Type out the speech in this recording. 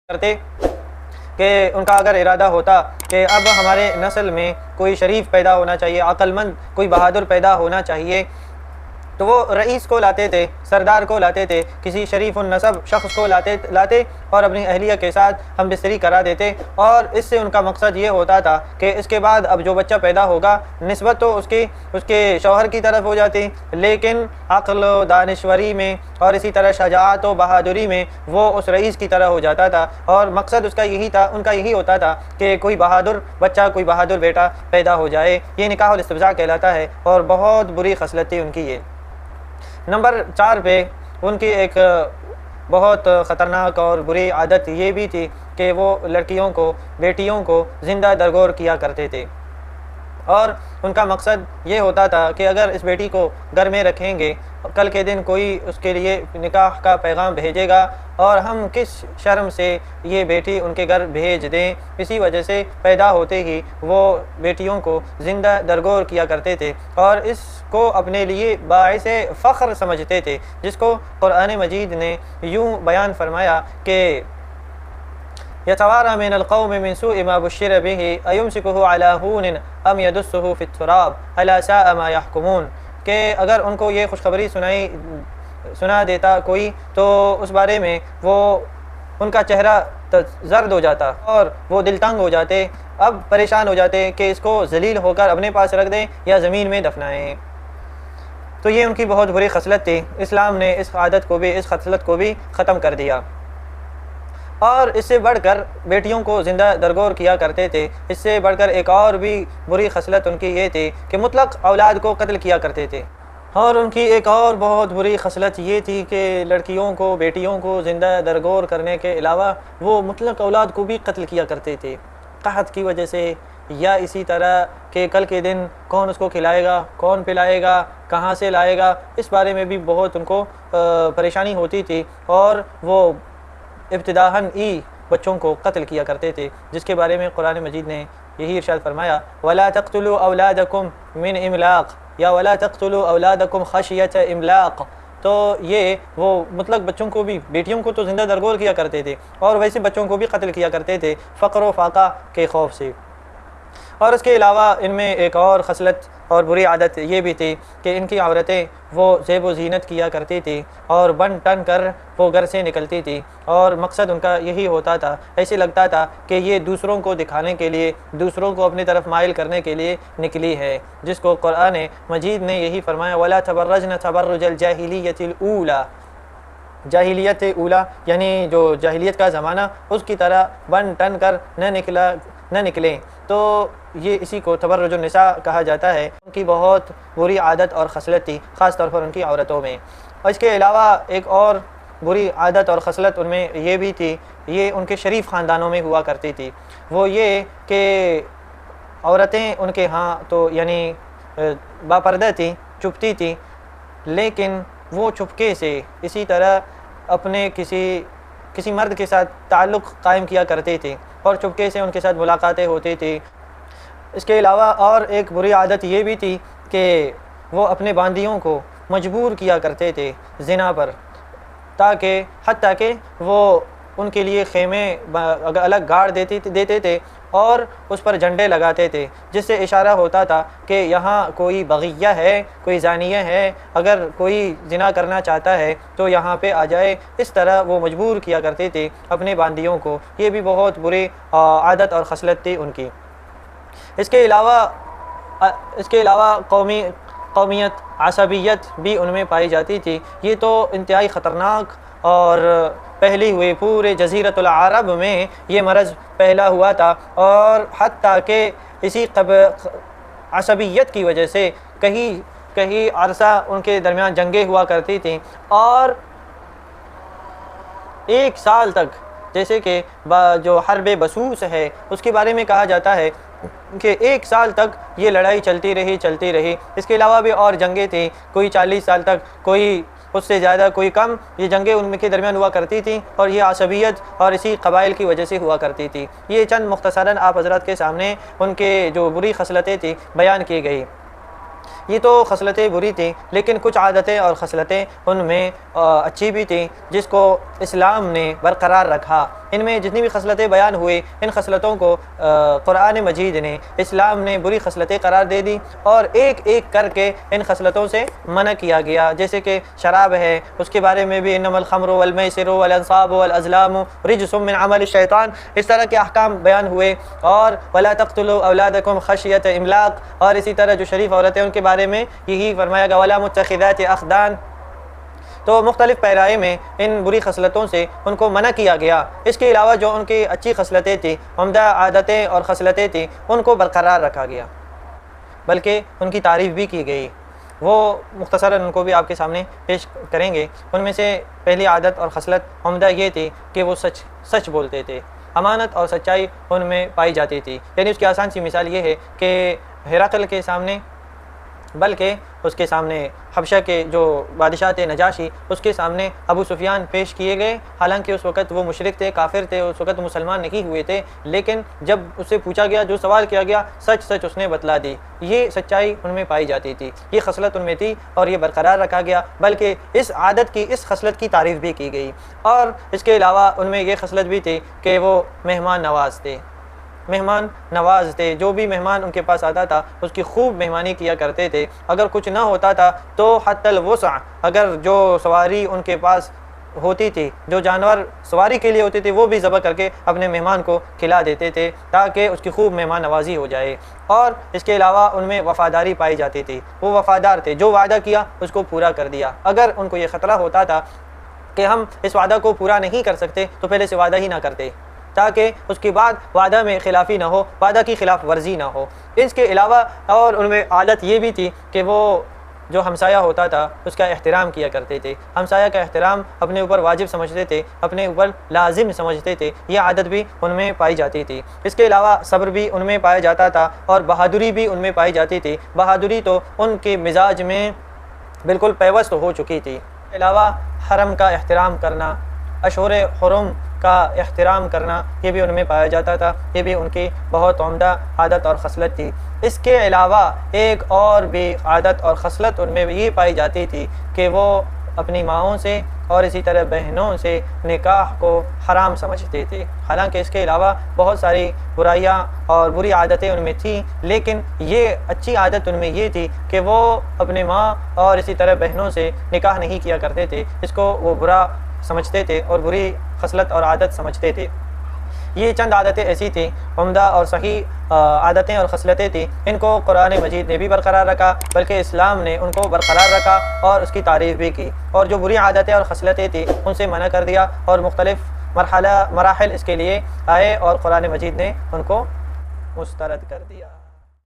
کرتے کہ ان کا اگر ارادہ ہوتا کہ اب ہمارے نسل میں کوئی شریف پیدا ہونا چاہیے، عقل مند کوئی بہادر پیدا ہونا چاہیے، تو وہ رئیس کو لاتے تھے، سردار کو لاتے تھے، کسی شریف النسب شخص کو لاتے اور اپنی اہلیہ کے ساتھ ہم بستری کرا دیتے، اور اس سے ان کا مقصد یہ ہوتا تھا کہ اس کے بعد اب جو بچہ پیدا ہوگا نسبت تو اس کے شوہر کی طرف ہو جاتی، لیکن عقل و دانشوری میں اور اسی طرح شجاعت و بہادری میں وہ اس رئیس کی طرح ہو جاتا تھا، اور مقصد اس کا یہی تھا، ان کا یہی ہوتا تھا کہ کوئی بہادر بچہ، کوئی بہادر بیٹا پیدا ہو جائے۔ یہ نکاح الاستبزاء کہلاتا ہے، اور بہت بری خصلت تھی ان کی یہ۔ نمبر 4 پہ ان کی ایک بہت خطرناک اور بری عادت یہ بھی تھی کہ وہ لڑکیوں کو، بیٹیوں کو زندہ درگور کیا کرتے تھے، اور ان کا مقصد یہ ہوتا تھا کہ اگر اس بیٹی کو گھر میں رکھیں گے، کل کے دن کوئی اس کے لیے نکاح کا پیغام بھیجے گا، اور ہم کس شرم سے یہ بیٹی ان کے گھر بھیج دیں۔ اسی وجہ سے پیدا ہوتے ہی وہ بیٹیوں کو زندہ درگور کیا کرتے تھے، اور اس کو اپنے لیے باعث فخر سمجھتے تھے، جس کو قرآن مجید نے یوں بیان فرمایا کہ يتوارى من القوم من سوء ما بشر به أيمسكه على هون أم يدسه في التراب ألا ساء ما يحكمون، کہ اگر ان کو یہ خوشخبری سنا دیتا کوئی تو اس بارے میں وہ ان کا چہرہ زرد ہو جاتا اور وہ دل تنگ ہو جاتے، اب پریشان ہو جاتے کہ اس کو ذلیل ہو کر اپنے پاس رکھ دیں یا زمین میں دفنائیں۔ تو یہ ان کی بہت بری خصلت تھی۔ اسلام نے اس عادت کو بھی، اس خصلت کو بھی ختم کر دیا، اور اس سے بڑھ کر بیٹیوں کو زندہ درگور کیا کرتے تھے۔ اس سے بڑھ کر ایک اور بھی بری خصلت ان کی یہ تھی کہ مطلق اولاد کو قتل کیا کرتے تھے، اور ان کی ایک اور بہت بری خصلت یہ تھی کہ لڑکیوں کو، بیٹیوں کو زندہ درگور کرنے کے علاوہ وہ مطلق اولاد کو بھی قتل کیا کرتے تھے، قحط کی وجہ سے، یا اسی طرح کہ کل کے دن کون اس کو کھلائے گا، کون پلائے گا، کہاں سے لائے گا، اس بارے میں بھی بہت ان کو پریشانی ہوتی تھی، اور وہ ابتداءً ہی بچوں کو قتل کیا کرتے تھے، جس کے بارے میں قرآن مجید نے یہی ارشاد فرمایا وَلَا تَقْتُلُوا أَوْلَادَكُمْ مِنْ إِمْلَاقٍ یا وَلَا تَقْتُلُوا أَوْلَادَكُمْ خَشْيَةَ إِمْلَاقٍ۔ تو یہ وہ مطلق بچوں کو بھی، بیٹیوں کو تو زندہ درگور کیا کرتے تھے، اور ویسے بچوں کو بھی قتل کیا کرتے تھے فقر و فاقہ کے خوف سے۔ اور اس کے علاوہ ان میں ایک اور خصلت اور بری عادت یہ بھی تھی کہ ان کی عورتیں وہ زیب و زینت کیا کرتی تھی، اور بن ٹن کر وہ گھر سے نکلتی تھی، اور مقصد ان کا یہی ہوتا تھا، ایسے لگتا تھا کہ یہ دوسروں کو دکھانے کے لیے، دوسروں کو اپنی طرف مائل کرنے کے لیے نکلی ہے، جس کو قرآن مجید نے یہی فرمایا وَلَا تَبَرَّجْنَ تَبَرُّجَ الْجَاهِلِيَّةِ الْأُولَى، جاہلیت اولا یعنی جو جاہلیت کا زمانہ، اس کی طرح بن ٹن کر نہ نکلیں، تو یہ اسی کو تبرج النساء کہا جاتا ہے۔ ان کی بہت بری عادت اور خصلت تھی، خاص طور پر ان کی عورتوں میں۔ اور اس کے علاوہ ایک اور بری عادت اور خصلت ان میں یہ بھی تھی، یہ ان کے شریف خاندانوں میں ہوا کرتی تھی، وہ یہ کہ عورتیں ان کے ہاں تو یعنی باپردہ تھیں، چپتی تھیں، لیکن وہ چپکے سے اسی طرح اپنے کسی مرد کے ساتھ تعلق قائم کیا کرتے تھے، اور چپکے سے ان کے ساتھ ملاقاتیں ہوتی تھی۔ اس کے علاوہ اور ایک بری عادت یہ بھی تھی کہ وہ اپنے باندیوں کو مجبور کیا کرتے تھے زنا پر، تاکہ حتیٰ کہ وہ ان کے لیے خیمے الگ گاڑ دیتے تھے اور اس پر جھنڈے لگاتے تھے، جس سے اشارہ ہوتا تھا کہ یہاں کوئی بغیہ ہے، کوئی زانیہ ہے، اگر کوئی زنا کرنا چاہتا ہے تو یہاں پہ آ جائے۔ اس طرح وہ مجبور کیا کرتے تھے اپنے باندیوں کو۔ یہ بھی بہت بری عادت اور خصلت تھی ان کی۔ اس کے علاوہ قومیت، عصبیت بھی ان میں پائی جاتی تھی۔ یہ تو انتہائی خطرناک اور پھیلی ہوئی پورے جزیرۃ العرب میں یہ مرض پھیلا ہوا تھا، اور حتیٰ کہ اسی عصبیت کی وجہ سے کہیں عرصہ ان کے درمیان جنگیں ہوا کرتی تھیں، اور 1 سال تک، جیسے کہ جو حرب بسوس ہے اس کے بارے میں کہا جاتا ہے کہ 1 سال تک یہ لڑائی چلتی رہی۔ اس کے علاوہ بھی اور جنگیں تھیں، کوئی 40 سال تک، کوئی اس سے زیادہ، کوئی کم، یہ جنگیں ان کے درمیان ہوا کرتی تھیں، اور یہ عصبیت اور اسی قبائل کی وجہ سے ہوا کرتی تھی۔ یہ چند مختصراً آپ حضرات کے سامنے ان کے جو بری خصلتیں تھیں بیان کی گئی۔ یہ تو خصلتیں بری تھیں، لیکن کچھ عادتیں اور خصلتیں ان میں اچھی بھی تھیں، جس کو اسلام نے برقرار رکھا۔ ان میں جتنی بھی خصلتیں بیان ہوئی ان خصلتوں کو قرآن مجید نے اسلام نے بری خصلتیں قرار دے دی اور ایک ایک کر کے ان خصلتوں سے منع کیا گیا. جیسے کہ شراب ہے اس کے بارے میں بھی انما الخمر والمیسر والانصاب والازلام رجس من عمل الشیطان، اس طرح کے احکام بیان ہوئے. اور ولا تقتلوا اولادکم خشیۃ املاق، اور اسی طرح جو شریف عورتیں ان کے بارے میں یہی فرمایا گیا ولا متخذات اخدان. تو مختلف پیرائے میں ان بری خصلتوں سے ان کو منع کیا گیا. اس کے علاوہ جو ان کی اچھی خصلتیں تھیں، عمدہ عادتیں اور خصلتیں تھیں، ان کو برقرار رکھا گیا، بلکہ ان کی تعریف بھی کی گئی. وہ مختصراً ان کو بھی آپ کے سامنے پیش کریں گے. ان میں سے پہلی عادت اور خصلت عمدہ یہ تھی کہ وہ سچ بولتے تھے. امانت اور سچائی ان میں پائی جاتی تھی. یعنی اس کی آسان سی مثال یہ ہے کہ ہرقل کے سامنے، بلکہ اس کے سامنے حبشہ کے جو بادشاہ تھے نجاشی، اس کے سامنے ابو سفیان پیش کیے گئے. حالانکہ اس وقت وہ مشرک تھے، کافر تھے، اس وقت مسلمان نہیں ہوئے تھے، لیکن جب اس سے پوچھا گیا، جو سوال کیا گیا، سچ اس نے بتلا دی. یہ سچائی ان میں پائی جاتی تھی، یہ خصلت ان میں تھی اور یہ برقرار رکھا گیا. بلکہ اس عادت کی، اس خصلت کی تعریف بھی کی گئی. اور اس کے علاوہ ان میں یہ خصلت بھی تھی کہ وہ مہمان نواز تھے. مہمان نواز تھے، جو بھی مہمان ان کے پاس آتا تھا اس کی خوب مہمانی کیا کرتے تھے. اگر کچھ نہ ہوتا تھا تو حتی الوسع، اگر جو سواری ان کے پاس ہوتی تھی، جو جانور سواری کے لیے ہوتے تھے، وہ بھی ذبح کر کے اپنے مہمان کو کھلا دیتے تھے تاکہ اس کی خوب مہمان نوازی ہو جائے. اور اس کے علاوہ ان میں وفاداری پائی جاتی تھی. وہ وفادار تھے، جو وعدہ کیا اس کو پورا کر دیا. اگر ان کو یہ خطرہ ہوتا تھا کہ ہم اس وعدہ کو پورا نہیں کر سکتے تو پہلے سے وعدہ ہی نہ کرتے، تاکہ اس کے بعد وعدہ میں خلافی نہ ہو، وعدہ کی خلاف ورزی نہ ہو. اس کے علاوہ اور ان میں عادت یہ بھی تھی کہ وہ جو ہمسایہ ہوتا تھا اس کا احترام کیا کرتے تھے. ہمسایہ کا احترام اپنے اوپر واجب سمجھتے تھے، اپنے اوپر لازم سمجھتے تھے. یہ عادت بھی ان میں پائی جاتی تھی. اس کے علاوہ صبر بھی ان میں پایا جاتا تھا اور بہادری بھی ان میں پائی جاتی تھی. بہادری تو ان کے مزاج میں بالکل پیوست ہو چکی تھی. اس کے علاوہ حرم کا احترام کرنا، اشہر حرم کا احترام کرنا، یہ بھی ان میں پایا جاتا تھا. یہ بھی ان کی بہت عمدہ عادت اور خصلت تھی. اس کے علاوہ ایک اور بھی عادت اور خصلت ان میں یہ پائی جاتی تھی کہ وہ اپنی ماؤں سے اور اسی طرح بہنوں سے نکاح کو حرام سمجھتے تھے. حالانکہ اس کے علاوہ بہت ساری برائیاں اور بری عادتیں ان میں تھیں، لیکن یہ اچھی عادت ان میں یہ تھی کہ وہ اپنے ماں اور اسی طرح بہنوں سے نکاح نہیں کیا کرتے تھے. اس کو وہ برا سمجھتے تھے اور بری خصلت اور عادت سمجھتے تھے. یہ چند عادتیں ایسی تھیں، عمدہ اور صحیح عادتیں اور خصلتیں تھیں. ان کو قرآن مجید نے بھی برقرار رکھا، بلکہ اسلام نے ان کو برقرار رکھا اور اس کی تعریف بھی کی. اور جو بری عادتیں اور خصلتیں تھیں ان سے منع کر دیا اور مختلف مراحل اس کے لیے آئے اور قرآن مجید نے ان کو مسترد کر دیا.